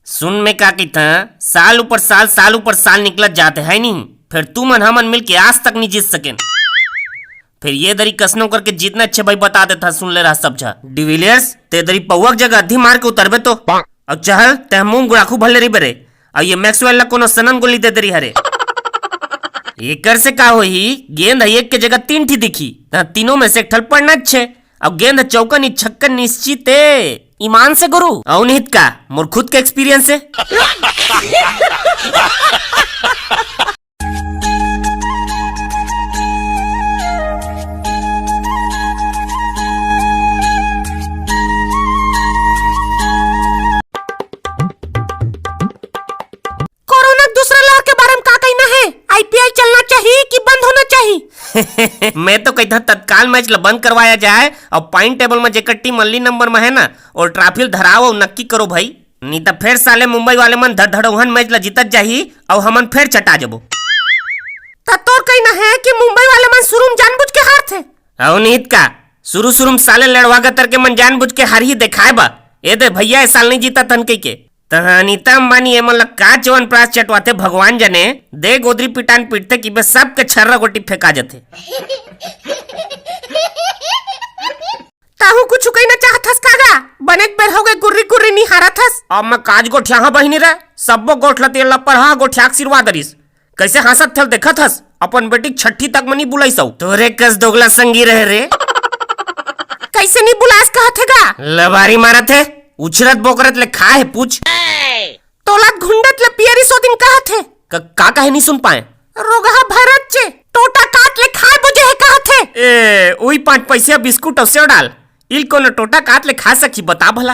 सुन में का की था, साल ऊपर साल निकलत जाते है नहीं, फिर तू मन हमन मिल के आज तक नहीं जीत सके। फिर ये दरी कसनो करके जीतना अच्छे भाई बता देता, सुन ले रहा सब झा। डिविलियर्स ते दरी पौक जगह अधी मार के उतरबे तो और चहल ते मुंह गुड़ाखू भले रही बरे और ये मैक्सवेल ला कोनो सनन गोली दे दरी हरे। एकर से का होही, गेंद एक के जगह 3 ठी दिखी, तीनों में से एक ठल पड़ना अच्छे। अब गेंद चौका नी छक्का निश्चित है, ईमान से गुरु अवनीत का मोर खुद के एक्सपीरियंस है। कोरोना दूसरा लहर के बारे में का कहना है? आईपीएल चलना चाहिए कि बंद होना चाहिए? मैं तो कहता तत्काल मैच ला बंद करवाया जाए और पॉइंट टेबल में जेकर टीम अगली नंबर में है ना और ट्रॉफी धराओ और नक्की करो भाई, नहीं तो फिर साले मुंबई वाले मन धड़धड़ोहन मैच ला जीतत जाही और हमन फिर चटा जबो। तोर कहना है कि मुंबई वाले मन शुरू में जानबूझ के हार थे? अवनीत का शुरू में साले लड़वा गतर के मन जानबूझ के हार ही दिखाए बा। ए दे भैया इस साल नहीं जीता तनके के अनीता अंबानी ए मन का चवन प्रास चटवाते भगवान जने, दे गोदरी पिटान पीटते कि बस सबके छर्रा गोटी फेंका जाते। ताहू कुछ कहना चाहथस कागा? बनेक बेर हो गए गुर्री नहीं हारथस। अब मैं काज गोठिया हा बहिनी रे, सबो गोठला तेल पर हा गोठिया सिरवा दरिस। कैसे हंसत थल देखत हस, अपन बेटी छठी तक मनी बुलाई सौ। तोरे कस दोगला संगी रहे रे। कैसे नहीं बुलास कहथेगा? लबारी मारत है, उछरत बोकरत ले खा है पूछ। तोलत घुंडत ले पियरी सो दिन कहथे। का कहे नहीं सुन पाए? रोगहा भरत चे टोटा काट ले खाए बुझे है कहथे। ए ओई 5 पैसे बिस्कुट और सेव डाल, इल कोनो टोटा काट ले खा सकी बता भला।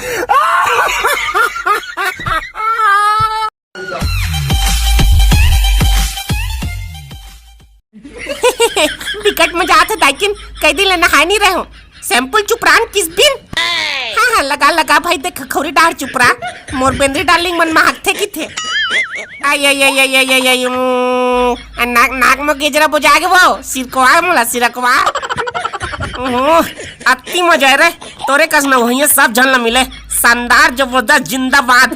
विकेट में जाते दाइकिन कई दिन ले नहाए नहीं रहे हो। सैंपल चुपरान किस दिन? हाँ लगा भाई देख खौरी डार चुपरा मोर बेंद्री डार्लिंग मन मांगते की थे। आई नाक में गेजरा बुझा के वो सिरकवा मोला सिरकवा। अति मजा रे, तोरे कस न वही सब जन ला मिले, शानदार जबरदस्त जिंदाबाद।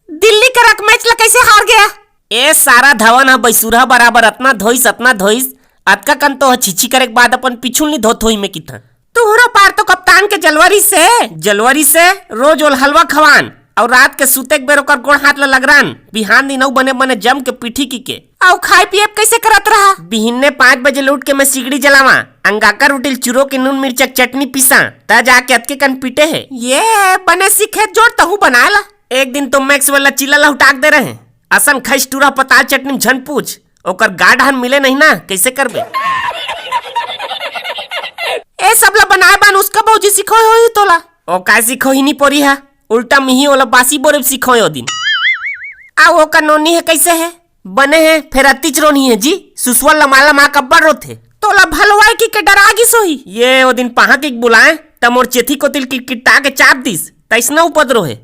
दिल्ली का रक मैच ला कैसे हार गया? ए सारा धवन है बैसुरा बराबर अतना धोइस अतका कन तो छिछी करे के बाद अपन पिछुल नहीं धोत होई में किथा। तुहरा पार तो कप्तान के जलवरी से रोज ओल हलवा खवान और रात के सूते के बेर ओकर गोड़ हाथ ला लगरान, बिहान दिन बने जम के पीठी की और खाए पिए कैसे करत रहा? बिहन्ने 5 बजे लौट के मैं सिगड़ी जलावा, अंगाकर उटिल चूरो के नून मिर्चक चटनी पीसा, ता जाके अतके कन पीटे है। ये बने सीखे जोड़ तहु बनाला। एक दिन तो मैक्स वाला चिल्ला ला उठाक दे रहे, असन खैस टूरा पताल चटनी झन पूछ, ओकर गाढ़ मिले नहीं ना कैसे करबे? ए सबला बनाए बन उसका भौजी सिखोय होई तोला। ओ का सिखो ही नहीं पड़ी है, उल्टा मिही वाला बासी बोरे सिखोय ओ दिन। आ वो का नोनी है कैसे है? बने हैं फिर अतिच रोनी है जी, सुसवल लमाला मा कब्बर रोथे। तोला भलवाई की के डरागी सोही। ये ओ दिन पहा के बुलाए त मोर चेथी को तिल की किटा के चाप दिस, तैसना उपद्रो है।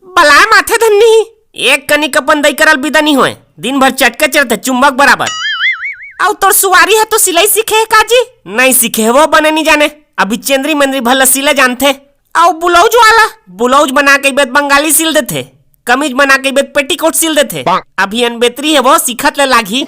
बलाए माथे धन्नी एक कनिक अपन दई करल विदा नहीं होए, दिन भर चटके चढ़ते चुंबक बराबर। और तोर सुवारी है तो सिलाई सीखे है काजी? नहीं सीखे वो बने नहीं जाने, अभी चेंद्री मंद्री भला सिले जानते। और ब्लाउज बना के बेत बंगाली सिल देते, कमीज बना के बेत पेटीकोट सिल देते। अभी अनबेतरी है वो सीखत ले लागी।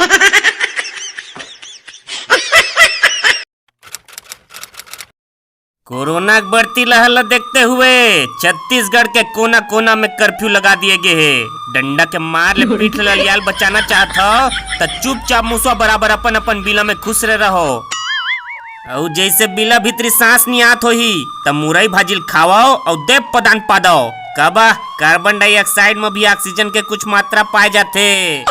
कोरोना की बढ़ती लहर देखते हुए छत्तीसगढ़ के कोना कोना में कर्फ्यू लगा दिए गए है। डंडा के मार ले पीठ ललियाल बचाना चाहत हो तो चुपचाप मुसवा बराबर अपन अपन बिला में खुश रहो। और जैसे बिला भीतरी सांस नहीं आत होही तब मुरई भाजिल खावाओ और देव पदान पादाओ। कबा कार्बन डाइऑक्साइड में भी ऑक्सीजन के कुछ मात्रा पाए जाते।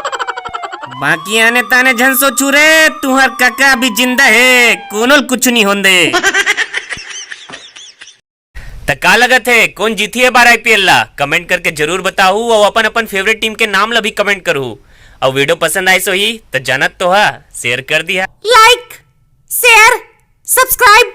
बाकी आने ताने झन सोचू रे तुहर काका भी जिंदा है, कोनोल कुछ नहीं होंदे। का लगत है कौन जीती है बार आईपीएल ला? कमेंट करके जरूर बताऊ और अपन अपन फेवरेट टीम के नाम ला भी कमेंट करू। और वीडियो पसंद आए सो ही तो जानत तो हा शेयर कर दिया, लाइक शेयर सब्सक्राइब